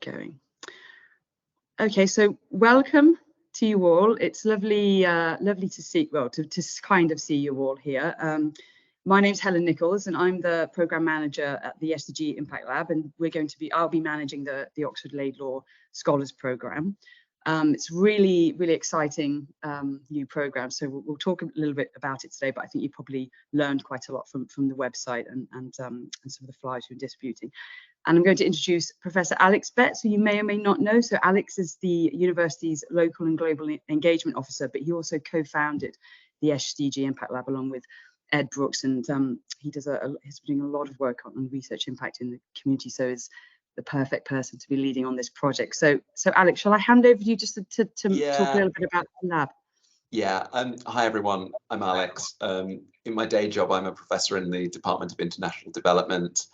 going. Okay, so welcome to you all. It's lovely, lovely to see, well, to kind of see you all here. My name's Helen Nichols, and I'm the program manager at the SDG Impact Lab, and I'll be managing the Oxford Laidlaw Scholars program. It's really, really exciting new program. So we'll talk a little bit about it today, but I think you probably learned quite a lot from the website and some of the flyers we're distributing. And I'm going to introduce Professor Alex Betts, who you may or may not know. So Alex is the university's local and global engagement officer, but he also co-founded the SDG Impact Lab along with Ed Brooks, and he's doing a lot of work on research impact in the community. So is the perfect person to be leading on this project. So Alex, shall I hand over to you just to talk a little bit about the lab? Yeah, hi everyone, I'm Alex. In my day job, I'm a professor in the Department of International Development.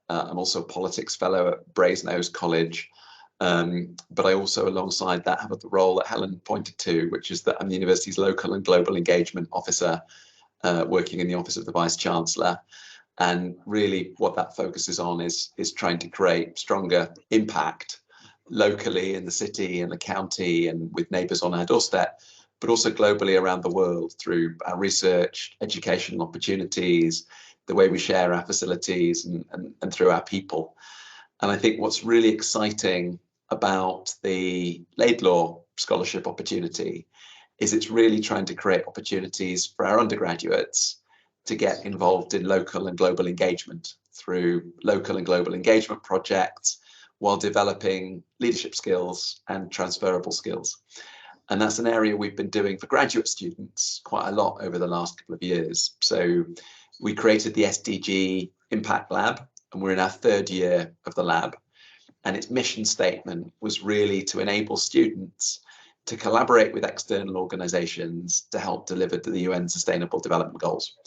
I'm also a politics fellow at Brasenose College. But I also, alongside that, have the role that Helen pointed to, which is that I'm the university's local and global engagement officer, working in the office of the Vice Chancellor. And really what that focuses on is trying to create stronger impact locally in the city and the county and with neighbours on our doorstep, but also globally around the world through our research, educational opportunities, the way we share our facilities and through our people. And I think what's really exciting about the Laidlaw Scholarship opportunity is it's really trying to create opportunities for our undergraduates to get involved in local and global engagement through local and global engagement projects while developing leadership skills and transferable skills. And that's an area we've been doing for graduate students quite a lot over the last couple of years. So we created the SDG Impact Lab, and we're in our third year of the lab. And its mission statement was really to enable students to collaborate with external organizations to help deliver to the UN Sustainable Development Goals.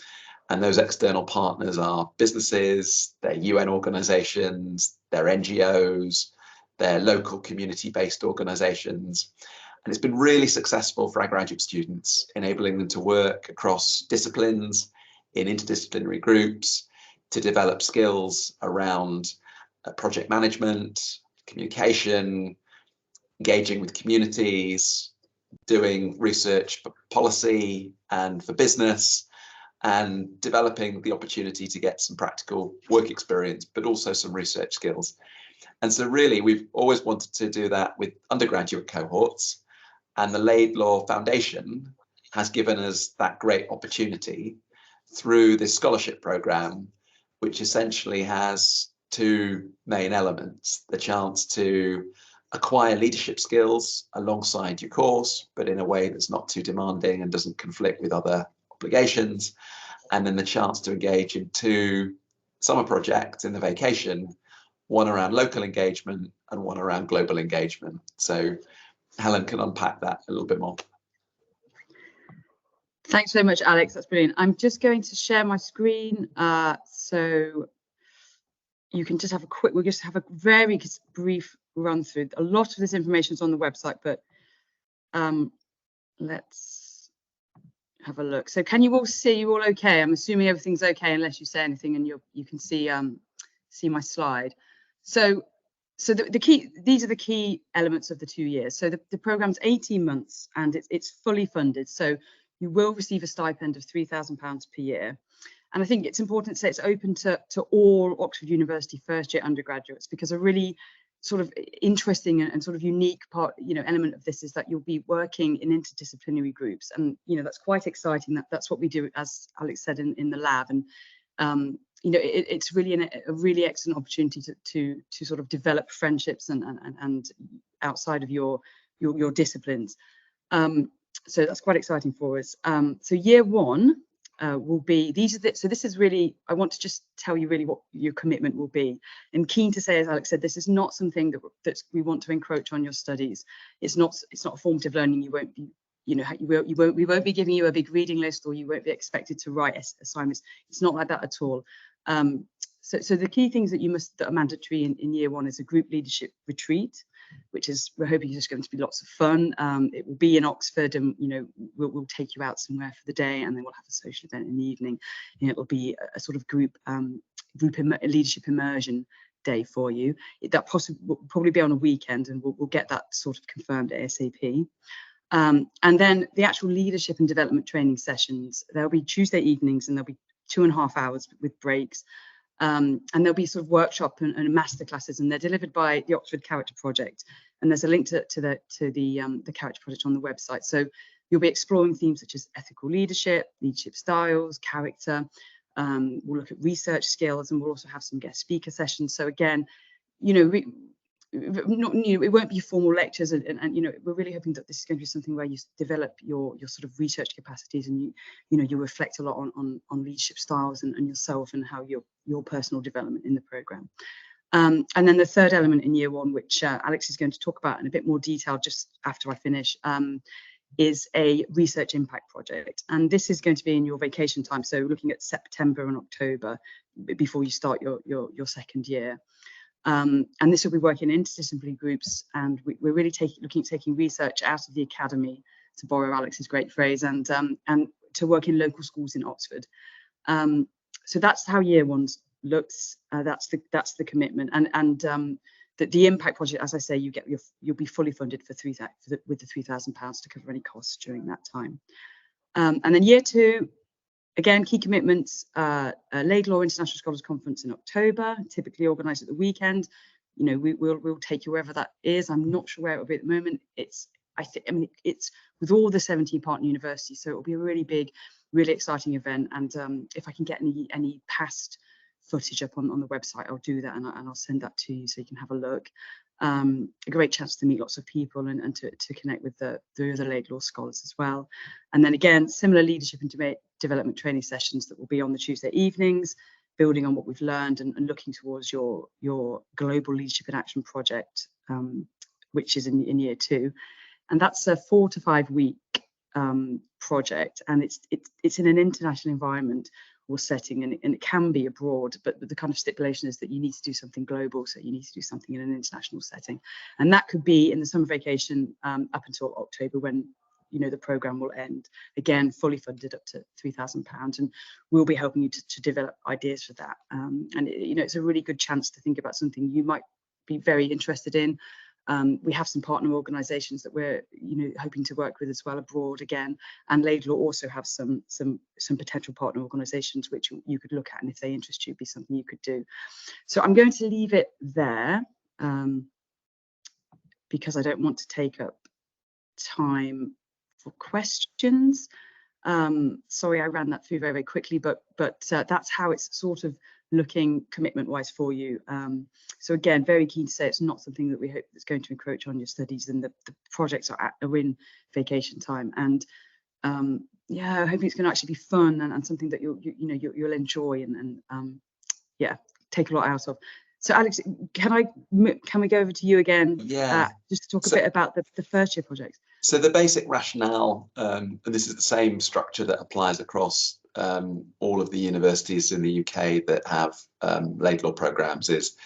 And those external partners are businesses, they're UN organizations, they're NGOs, they're local community-based organizations. And it's been really successful for our graduate students, enabling them to work across disciplines, in interdisciplinary groups, to develop skills around project management, communication, engaging with communities, doing research for policy and for business, and developing the opportunity to get some practical work experience, but also some research skills. And so really, we've always wanted to do that with undergraduate cohorts, and the Laidlaw Foundation has given us that great opportunity through this scholarship program, which essentially has two main elements: the chance to acquire leadership skills alongside your course, but in a way that's not too demanding and doesn't conflict with other obligations, and then the chance to engage in two summer projects in the vacation, one around local engagement and one around global engagement. So Helen can unpack that a little bit more. Thanks very much, Alex. That's brilliant. I'm just going to share my screen so you can just have we'll just have a very brief run through. A lot of this information is on the website, but let's have a look. So can you all see? You all okay? I'm assuming everything's okay unless you say anything, and you can see my slide. So these are the key elements of the 2 years. So the program's 18 months and it's fully funded. So you will receive a stipend of £3,000 per year. And I think it's important to say it's open to all Oxford University first year undergraduates, because a really sort of interesting and sort of unique element of this is that you'll be working in interdisciplinary groups. And, that's quite exciting. That's what we do, as Alex said, in the lab. And, it's really a really excellent opportunity to sort of develop friendships and outside of your disciplines. So that's quite exciting for us. So year one will be, so this is really, I want to just tell you really what your commitment will be. And keen to say, as Alex said, this is not something that we want to encroach on your studies. It's not formative learning. You won't be, we won't be giving you a big reading list, or you won't be expected to write assignments. It's not like that at all. So the key things that are mandatory in year one is a group leadership retreat, which we're hoping is just going to be lots of fun. It will be in Oxford, and we'll take you out somewhere for the day, and then we'll have a social event in the evening. It'll be a sort of group leadership immersion day for you. That will probably be on a weekend, and we'll get that sort of confirmed ASAP. And then the actual leadership and development training sessions, there'll be Tuesday evenings, and there'll be 2.5 hours with breaks. And there'll be sort of workshop and master classes, and they're delivered by the Oxford Character Project. And there's a link to the Character Project on the website. So you'll be exploring themes such as ethical leadership styles, character. We'll look at research skills, and we'll also have some guest speaker sessions. So again, it won't be formal lectures, and we're really hoping that this is going to be something where you develop your sort of research capacities, and you reflect a lot on leadership styles and yourself, and how your personal development in the program. And then the third element in year one, which Alex is going to talk about in a bit more detail just after I finish, is a research impact project. And this is going to be in your vacation time, so looking at September and October before you start your second year. And this will be working in interdisciplinary groups, and we're really looking at taking research out of the academy, to borrow Alex's great phrase, and to work in local schools in Oxford. So that's how year one looks. That's the commitment, and the impact project, as I say, you'll be fully funded with the £3,000 to cover any costs during that time. And then year two, again, key commitments, Laidlaw International Scholars Conference in October, typically organised at the weekend. We'll take you wherever that is. I'm not sure where it will be at the moment. It's with all the 17 partner universities, so it'll be a really big, really exciting event. And if I can get any past footage up on the website, I'll do that, and I'll send that to you so you can have a look. A great chance to meet lots of people and to connect with the other Laidlaw scholars as well. And then again, similar leadership and development training sessions that will be on the Tuesday evenings, building on what we've learned and looking towards your global leadership in action project, which is in year two. And that's a 4 to 5 week project, and it's in an international environment or setting, and it can be abroad, but the kind of stipulation is that you need to do something global, so you need to do something in an international setting, and that could be in the summer vacation up until October, when the program will end. Again, fully funded up to £3,000, and we'll be helping you to develop ideas for that. And it's a really good chance to think about something you might be very interested in. We have some partner organisations that we're hoping to work with as well abroad again, and Laidlaw also have some potential partner organisations which you could look at, and if they interest you, be something you could do. So I'm going to leave it there because I don't want to take up time for questions. Sorry, I ran that through very, very quickly, but that's how it's sort of looking commitment wise for you. So again, very keen to say it's not something that we hope is going to encroach on your studies, and the projects are in vacation time, and yeah, hoping it's going to actually be fun and something that you'll enjoy and yeah, take a lot out of. So Alex, can we go over to you again? Yeah. Just to talk a bit about the first year projects. So the basic rationale, and this is the same structure that applies across all of the universities in the UK that have Laidlaw programmes, is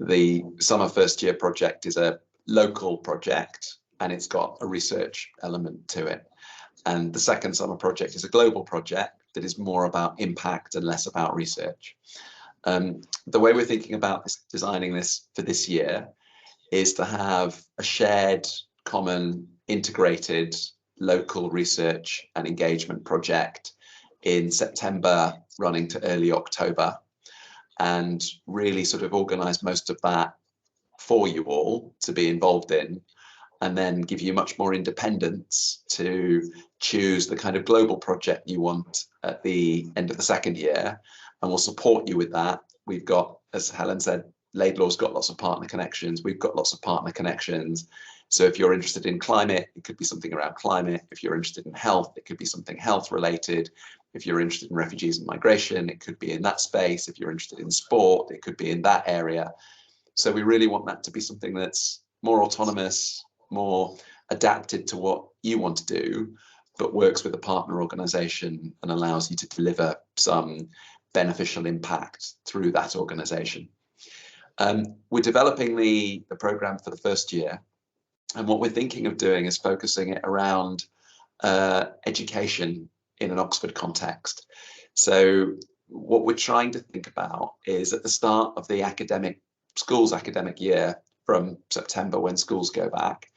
the summer first year project is a local project, and it's got a research element to it. And the second summer project is a global project that is more about impact and less about research. The way we're thinking about designing this for this year is to have a shared, common, integrated local research and engagement project in September running to early October, and really sort of organise most of that for you all to be involved in, and then give you much more independence to choose the kind of global project you want at the end of the second year, and we'll support you with that. We've got, as Helen said, Laidlaw's got lots of partner connections. We've got lots of partner connections. So if you're interested in climate, it could be something around climate. If you're interested in health, it could be something health related. If you're interested in refugees and migration, it could be in that space. If you're interested in sport, it could be in that area. So we really want that to be something that's more autonomous, more adapted to what you want to do, but works with a partner organisation and allows you to deliver some beneficial impact through that organisation. We're developing the programme for the first year, and what we're thinking of doing is focusing it around education in an Oxford context. So what we're trying to think about is at the start of the academic school's academic year, from September when schools go back,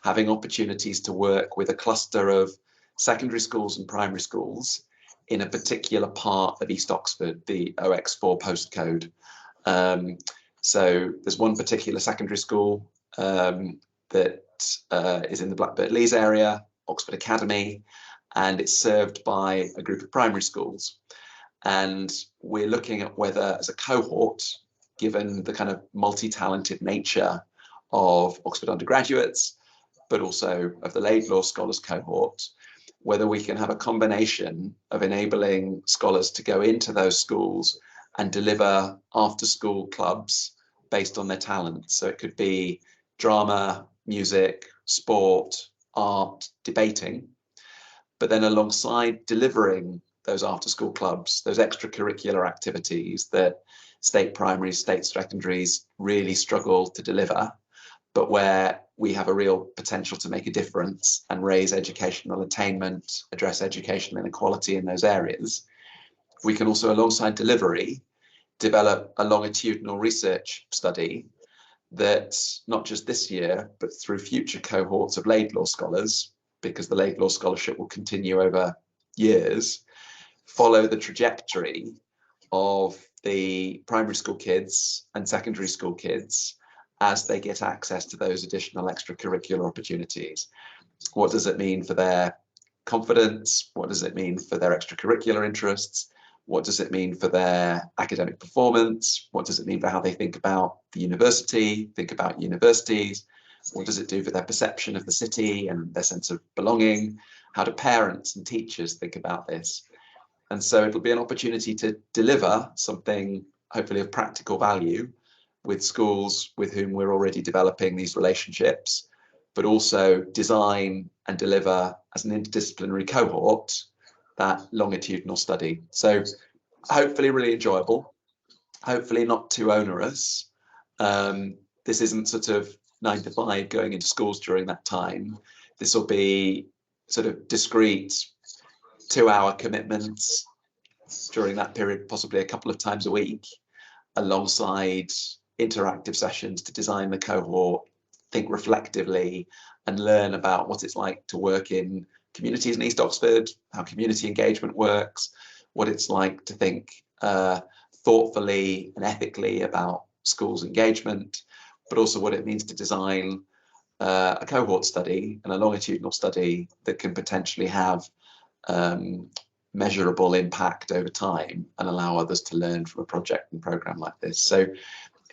having opportunities to work with a cluster of secondary schools and primary schools in a particular part of East Oxford, the OX4 postcode. So there's one particular secondary school that is in the Blackbird Leys area, Oxford Academy, and it's served by a group of primary schools. And we're looking at whether, as a cohort, given the kind of multi-talented nature of Oxford undergraduates, but also of the Laidlaw Scholars cohort, whether we can have a combination of enabling scholars to go into those schools and deliver after-school clubs based on their talents. So it could be drama, music, sport, art, debating, but then alongside delivering those after-school clubs, those extracurricular activities that state primaries, state secondaries really struggle to deliver, but where we have a real potential to make a difference and raise educational attainment, address educational inequality in those areas. We can also, alongside delivery, develop a longitudinal research study that, not just this year, but through future cohorts of Laidlaw Scholars, because the Laidlaw Scholarship will continue over years, follow the trajectory of the primary school kids and secondary school kids as they get access to those additional extracurricular opportunities. What does it mean for their confidence? What does it mean for their extracurricular interests? What does it mean for their academic performance? What does it mean for how they think about the university, think about universities? What does it do for their perception of the city and their sense of belonging? How do parents and teachers think about this? And so it'll be an opportunity to deliver something hopefully of practical value with schools with whom we're already developing these relationships, but also design and deliver as an interdisciplinary cohort that longitudinal study. So hopefully really enjoyable, hopefully not too onerous. This isn't sort of 9 to 5 going into schools during that time. This will be sort of discrete 2-hour commitments during that period, possibly a couple of times a week, alongside interactive sessions to design the cohort, think reflectively, and learn about what it's like to work in communities in East Oxford, how community engagement works, what it's like to think thoughtfully and ethically about schools engagement, but also what it means to design a cohort study and a longitudinal study that can potentially have measurable impact over time and allow others to learn from a project and program like this. So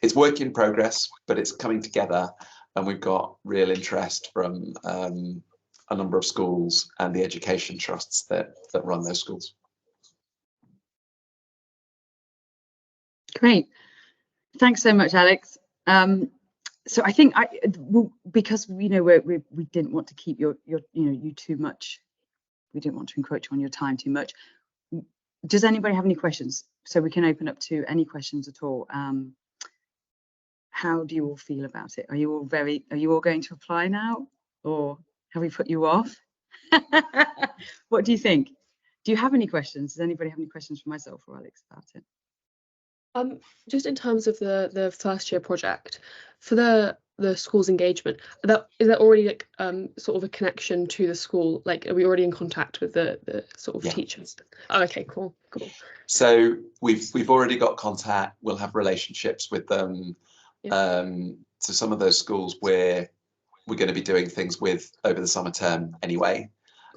it's work in progress, but it's coming together, and we've got real interest from a number of schools and the education trusts that run those schools. Great, thanks so much, Alex. So I think because we didn't want to keep you too much. We didn't want to encroach on your time too much. Does anybody have any questions? So we can open up to any questions at all. How do you all feel about it? Are you all going to apply now, or have we put you off? What do you think? Do you have any questions? Does anybody have any questions for myself or Alex about it? Just in terms of the first year project, for the school's engagement, is there already like sort of a connection to the school? Like, are we already in contact with the sort of teachers? Oh, okay, cool. So we've already got contact. We'll have relationships with them. So some of those schools we're going to be doing things with over the summer term anyway.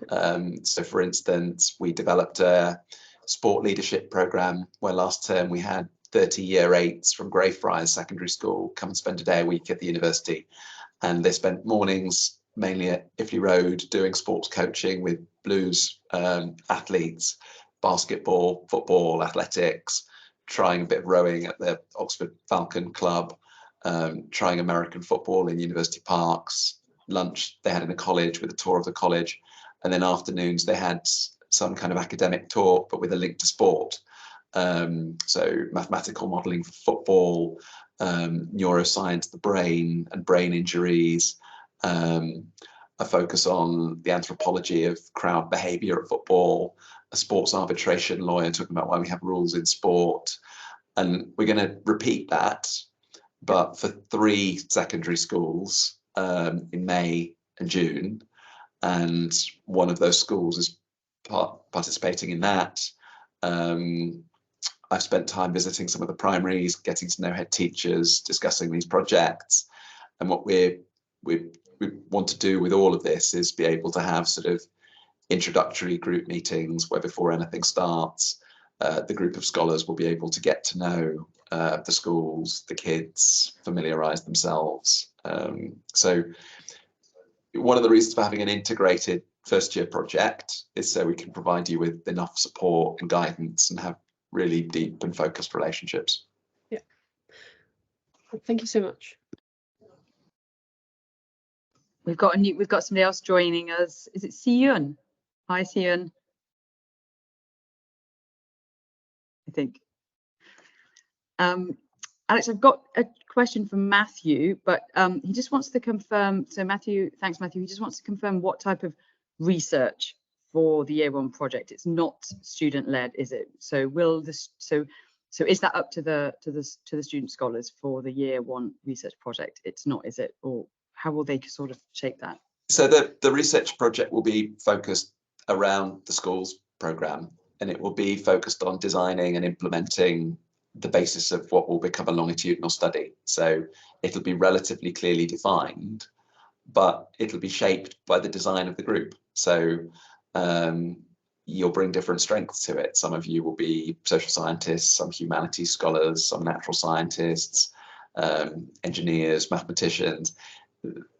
So for instance, we developed a sport leadership program where last term we had 30 year 8s from Greyfriars Secondary School come and spend a day a week at the university, and they spent mornings mainly at Iffley Road doing sports coaching with Blues athletes, basketball, football, athletics, trying a bit of rowing at the Oxford Falcon Club, trying American football in university parks. Lunch they had in a college with a tour of the college, and then afternoons they had some kind of academic talk but with a link to sport. So mathematical modelling for football, neuroscience of the brain and brain injuries, a focus on the anthropology of crowd behaviour at football, a sports arbitration lawyer talking about why we have rules in sport. And we're going to repeat that but for 3 secondary schools in May and June, and one of those schools is participating in that. I've spent time visiting some of the primaries, getting to know head teachers, discussing these projects, and what we want to do with all of this is be able to have sort of introductory group meetings where before anything starts, the group of scholars will be able to get to know the schools, the kids, familiarise themselves. So one of the reasons for having an integrated first year project is so we can provide you with enough support and guidance and have really deep and focused relationships. Yeah. Thank you so much. We've got somebody else joining us. Is it Siyun? Hi, Siyun. I think. Alex, I've got a question from Matthew, but he just wants to confirm. So Matthew, thanks, Matthew. He just wants to confirm what type of research for the Year 1 project. It's not student-led, is it? So will this? So is that up to the student scholars for the Year 1 research project? It's not, is it? Or how will they sort of shape that? So the research project will be focused around the schools programme, and it will be focused on designing and implementing the basis of what will become a longitudinal study. So it'll be relatively clearly defined, but it'll be shaped by the design of the group. So you'll bring different strengths to it. Some of you will be social scientists, some humanities scholars, some natural scientists, engineers, mathematicians.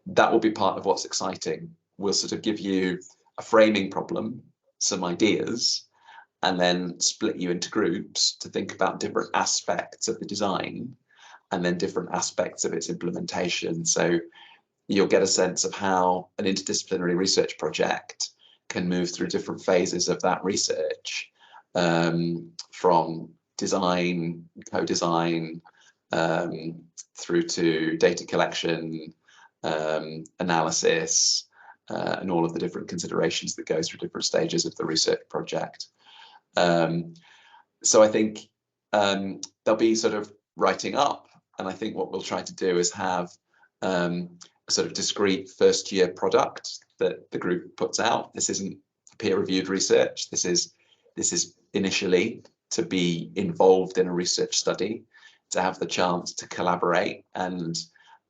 That will be part of what's exciting. We'll sort of give you a framing problem, some ideas, and then split you into groups to think about different aspects of the design and then different aspects of its implementation. So you'll get a sense of how an interdisciplinary research project can move through different phases of that research, from design, co-design, through to data collection, analysis, and all of the different considerations that go through different stages of the research project. So I think they'll be sort of writing up, and I think what we'll try to do is have a sort of discrete first year product that the group puts out. This isn't peer-reviewed research. This is initially to be involved in a research study, to have the chance to collaborate and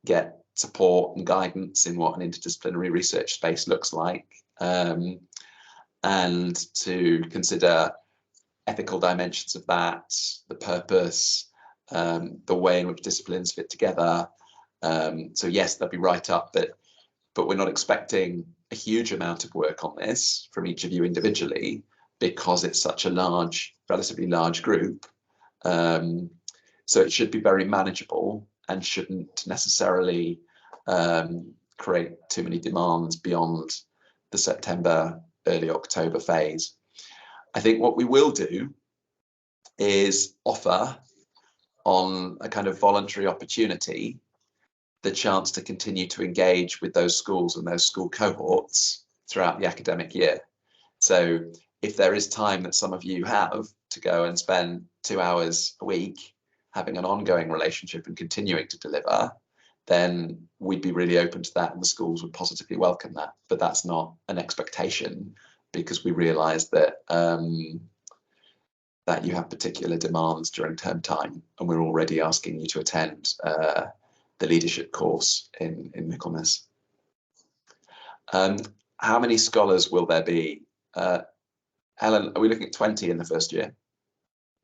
get support and guidance in what an interdisciplinary research space looks like, and to consider ethical dimensions of that, the purpose, the way in which disciplines fit together. So yes, they'll be right up, but we're not expecting a huge amount of work on this from each of you individually, because it's such a large, relatively large group. So it should be very manageable and shouldn't necessarily create too many demands beyond the September, early October phase. I think what we will do is offer, on a kind of voluntary opportunity, the chance to continue to engage with those schools and those school cohorts throughout the academic year. So if there is time that some of you have to go and spend 2 hours a week having an ongoing relationship and continuing to deliver, then we'd be really open to that, and the schools would positively welcome that. But that's not an expectation, because we realise that that you have particular demands during term time, and we're already asking you to attend the leadership course in Michaelmas. How many scholars will there be? Helen, are we looking at 20 in the first year?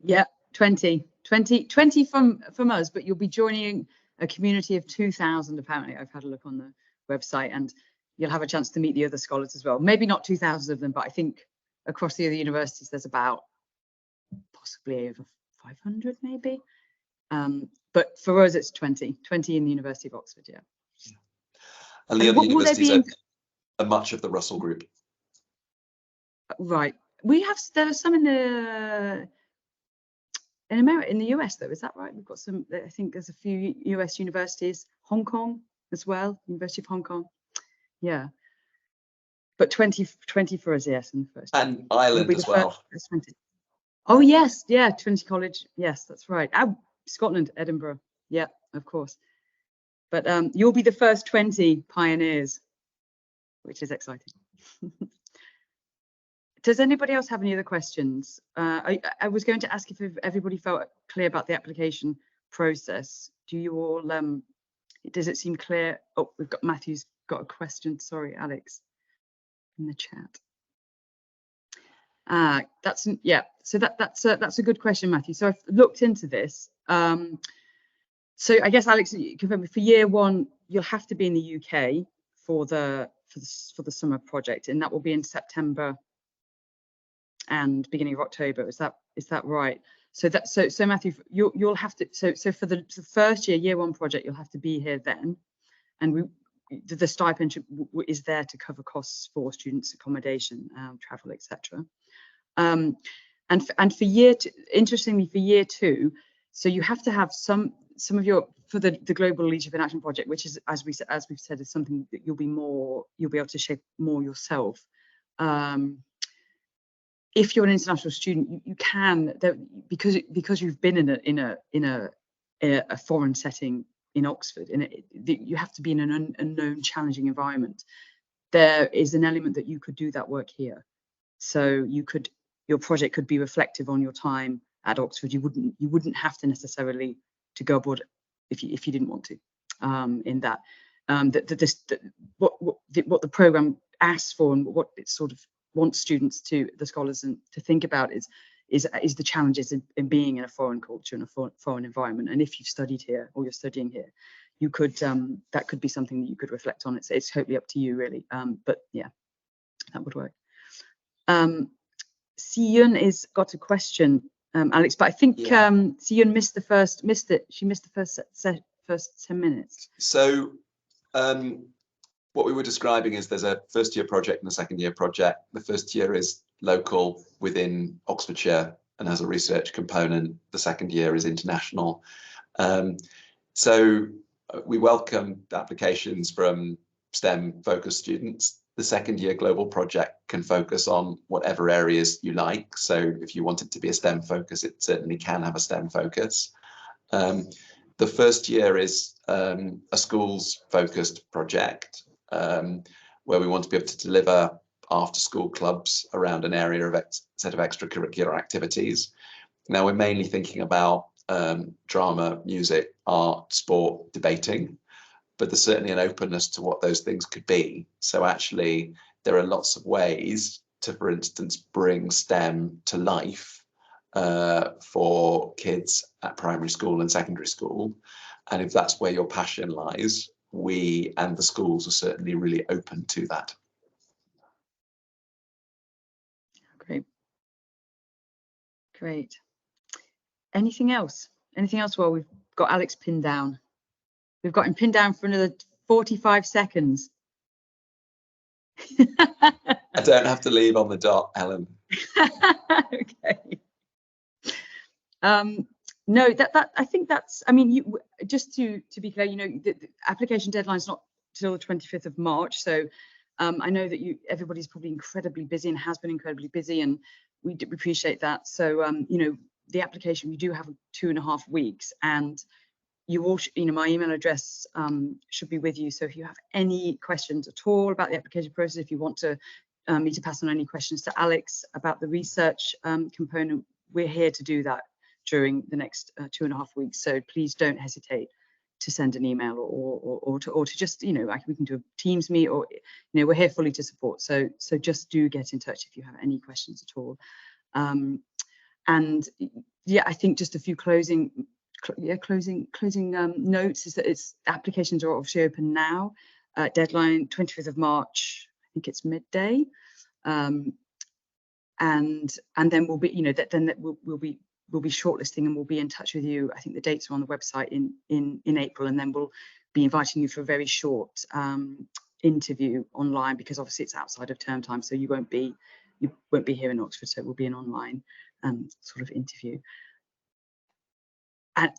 Yeah, 20 from us, but you'll be joining a community of 2,000 apparently. I've had a look on the website, and you'll have a chance to meet the other scholars as well. Maybe not 2,000 of them, but I think across the other universities there's about possibly over 500 maybe. But for us it's 20 in the University of Oxford. Yeah. And the other universities are much of the Russell group. Right. There are some in America, in the US though, is that right? We've got some, I think there's a few US universities, Hong Kong as well, University of Hong Kong. Yeah. But 20 for us, yes, in the first. And Ireland as well. First 20. Oh yes, yeah, Trinity College. Yes, that's right. Scotland, Edinburgh. Yeah, of course. But you'll be the first 20 pioneers, which is exciting. Does anybody else have any other questions? I was going to ask if everybody felt clear about the application process. Do you all, does it seem clear? Oh, we've got Matthew's got a question. Sorry, Alex, in the chat. Yeah, so that's a good question, Matthew. So I've looked into this. So I guess, Alex, confirm for year one, you'll have to be in the UK for the summer project, and that will be in September and beginning of October. Is that right? So Matthew, you'll have to, so for the first year one project, you'll have to be here then, and the stipend is there to cover costs for students' accommodation, travel, etc. And for year two, interestingly, for year two, so you have to have some of your, for the Global Leadership in Action project, which is, as we've said, is something that you'll be able to shape more yourself. If you're an international student, you can, because you've been in a foreign setting in Oxford, you have to be in an unknown, challenging environment. There is an element that you could do that work here. So your project could be reflective on your time at Oxford. You wouldn't have to necessarily to go abroad if you didn't want to. In that, what the program asks for and what it sort of wants students the scholars to think about is the challenges in being in a foreign culture and a foreign environment. And if you've studied here or you're studying here, you could that could be something that you could reflect on. It's totally up to you, really. But yeah, that would work. Siyun has got a question, Alex, but I think Siyun missed it. She missed the first 10 minutes. So what we were describing is there's a first year project and a second year project. The first year is local within Oxfordshire and has a research component. The second year is international. So we welcome applications from STEM focused students. The second year global project can focus on whatever areas you like. So if you want it to be a STEM focus, it certainly can have a STEM focus. The first year is a schools focused project where we want to be able to deliver after school clubs around an area of set of extracurricular activities. Now we're mainly thinking about drama, music, art, sport, debating, but there's certainly an openness to what those things could be. So actually there are lots of ways to, for instance, bring STEM to life for kids at primary school and secondary school. And if that's where your passion lies, we and the schools are certainly really open to that. Great. Anything else? Well, we've got Alex pinned down. We've got him pinned down for another 45 seconds. I don't have to leave on the dot, Helen. Okay. No, I think that's, I mean, just to be clear, the application deadline is not till the 25th of March. So I know that everybody's probably incredibly busy and has been incredibly busy, and we appreciate that. So, the application, we do have 2.5 weeks, and you all, my email address should be with you. So if you have any questions at all about the application process, if you want to me to pass on any questions to Alex about the research component, we're here to do that during the next 2.5 weeks. So please don't hesitate to send an email or to just, like we can do a Teams meet, or, we're here fully to support. So just do get in touch if you have any questions at all. And yeah, I think just a few closing notes is that applications are obviously open now. Deadline 25th of March, I think it's midday. And then we'll be, we'll be shortlisting, and we'll be in touch with you. I think the dates are on the website in April, and then we'll be inviting you for a very short interview online, because obviously it's outside of term time, so you won't be here in Oxford, so it will be an online sort of interview. And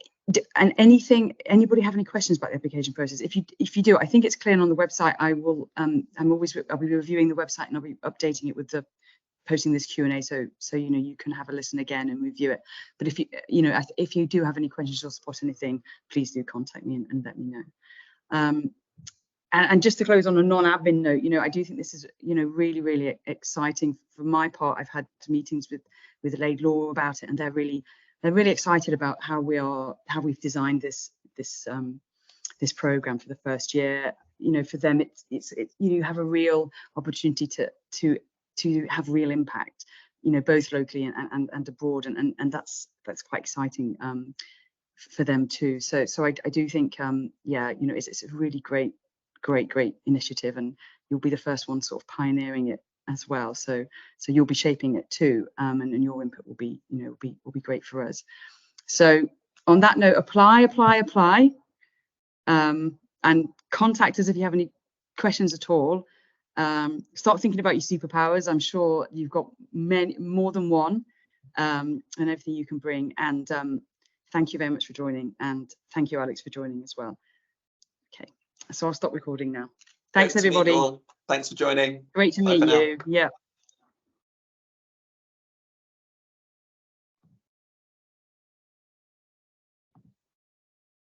anybody have any questions about the application process? If you do, I think it's clear on the website. I'll be reviewing the website, and I'll be updating it with the posting this Q&A, so you know, you can have a listen again and review it. But if if you do have any questions or spot anything, please do contact me and let me know. And just to close on a non-admin note, you know, I do think this is, you know, really, really exciting. For my part, I've had meetings with Laidlaw about it, and they're really excited about how we've designed this program for the first year. You know, for them, it's you have a real opportunity to have real impact, you know, both locally and abroad, and that's quite exciting for them too. So I do think, yeah, you know, it's a really great initiative, and you'll be the first one sort of pioneering it as well. So you'll be shaping it too, and your input will be, you know, will be great for us. So on that note, apply, and contact us if you have any questions at all. Start thinking about your superpowers. I'm sure you've got more than one, and everything you can bring. And thank you very much for joining, and thank you, Alex, for joining as well. Okay, so I'll stop recording now. Thanks, everybody. Thanks for joining. Great to meet you. Yeah.